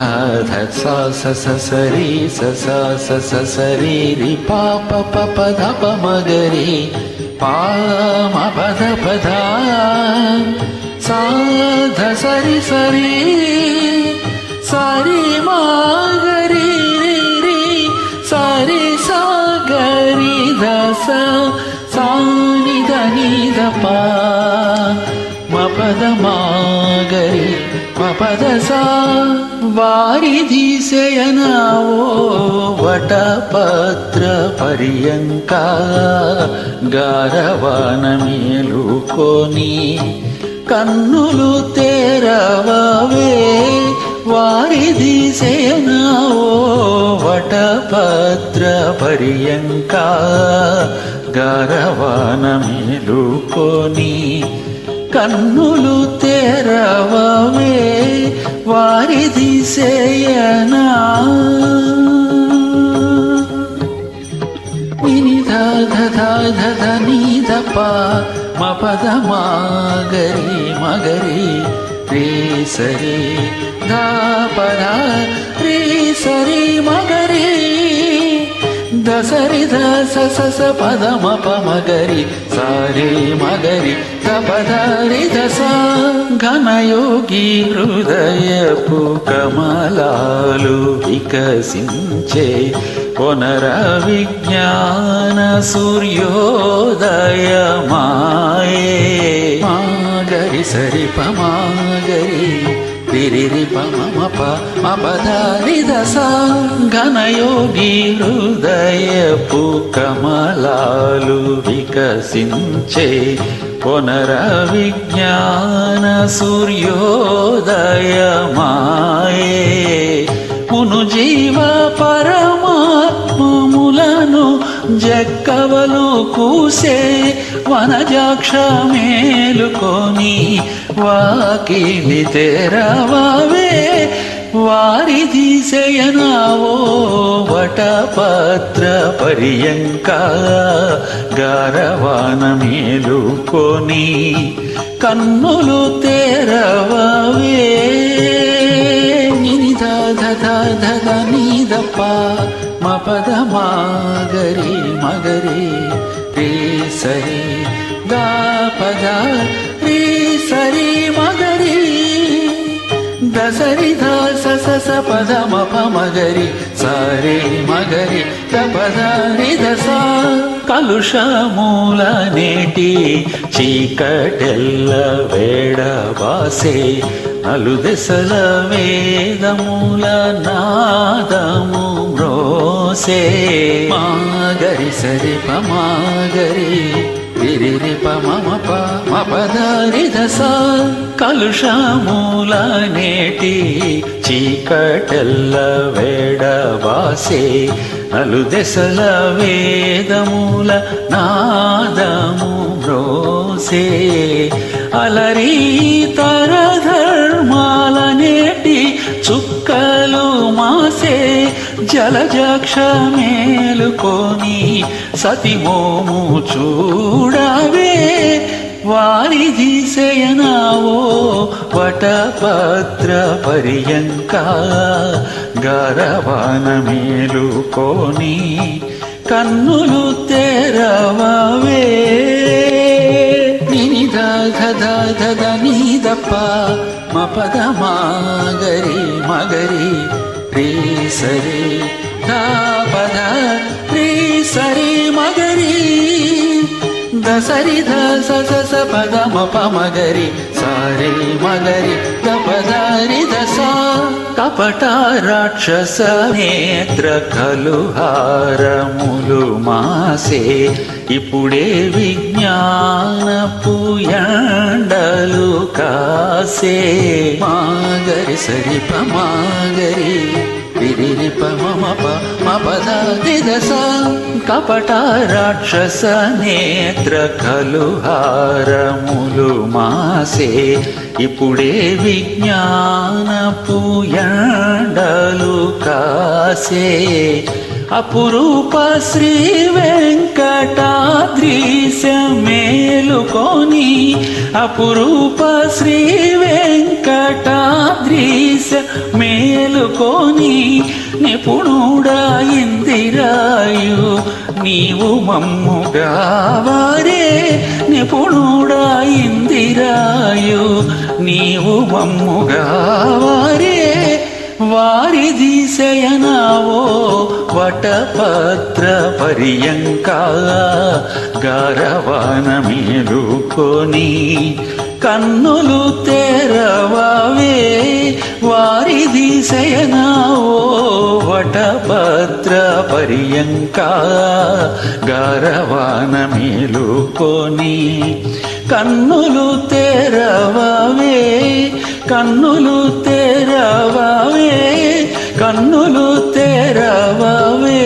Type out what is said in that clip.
ధ స స స స రి స స స స స రి రి ప ప ప ప ధ ప మ గ రి ప మ ప ధ ప ధ స ధ స రి స రి స రి మ గ రి రి రి స రి స గ రి ధ స స ని ధ ని ధ ప మ ప ధ మ గ రి మ ప ధ స వారిధి శయనవో వటపత్ర పర్యంక గారవాన మేలుకొని కన్నులు తెరవవే వారిధి శయనవో వటపత్ర పర్యంక గారవాన మేలుకొని కన్నులు తెరవవే వారిధి శయనా ని ధ ధ ధ ధ ధ ని ధ ప మ ప ధ మ గ రి మ గ రి రి స రి ధ ప ధ రి స రి మ గ రి ద స రి ధ స స స ప ధ మ ప మ గ రి స రి మ గ రి ద ప ధ రి ధ స ఘనయోగి హృదయపు కమలాలు వికసించే పునరవిజ్ఞాన సూర్యోదయమాయే మాగరి సరి ప మాగరి రి రి ప మ ప మ ప ధ రి ధ స ఘనయోగి హృదయపు కమలాలు వికసించే పునరవిజ్ఞాన సూర్యోదయమాయే మును జీవ పరమాత్మములను జక్కవలు కూసే వనజాక్ష మేలుకొని వాకిలి తెరవవే వారిధి శయనవో వటపత్ర పర్యంక గారవాన మేలుకొని కన్నులు తెరవవే ని ధ ధ ధ ధ ధ ని ధ ప మ ప ధ మ గ రి మ గ రి రి స రి ద ప ధ రి స రి మ గ రి ద స రి ధ స స స ప ధ మ ప మ గ రి స రి మ గ రి ద ప ధ రి ధ స కలుషమూల నేటి చీకటెల్ల వేడవాసే నలుదెసల వేదమూల నాదము మ్రోసే మాగరి సరి ప మాగరి రి రి ప మ ప మ ప ధ రి ధ స కలుషమూల నేటి చీకటెల్ల వేడవాసే నలుదెసల వేదమూల నాదము మ్రోసే అలరీ తర ధర్మాల నేటి చుక్కలు మాసే జలజాక్ష మేలుకొని సతిమోము చూడవే వారిధి శయనవో వటపత్ర పర్యంక గారవాన మేలుకొని కన్నులు తెరవవే ని ధ ధ ధ ధ ధ ని ధ ప మ ప ధ మ గ రి మ గ రి రి స రి ధ ప ధ రి స రి మ గ రి ద స రి ధ స స స ప ధ మ ప మ గ రి స రి మ గ రి ద ప ధ రి ధ స కపట రాక్షస నేత్ర కలుహారములు మాసే ఇప్పుడే విజ్ఞానపు యండలు కాసే మాగరి సరి ప మాగరి రి రి ప మ ప మ ప ధ రి ధ స కపట రాక్షస నేత్ర కలుహారములు మాసే ఇప్పుడే విజ్ఞానపు యండలు కాసే అపురూప శ్రీ వెంకటాద్రీశ మేలుకొని అపురూప శ్రీ వెంకటాద్రీశ వెంకటాద్రీశ మేలుకొని నిపుణుడా ఇందిరాయు నీవు మమ్ముగా వారే నిపుణుడా ఇందిరాయు నీవు మమ్ముగా వారే వారిది శయనావో వటపత్ర పర్యంక గారవాన మేలుకొని కన్నులు తెరవవే వారిది శయనావో వటపత్ర పర్యంక గారవాన మేలుకొని కన్నులు తెరవవే కన్నులు తెరవవే కన్నులు తెరవవే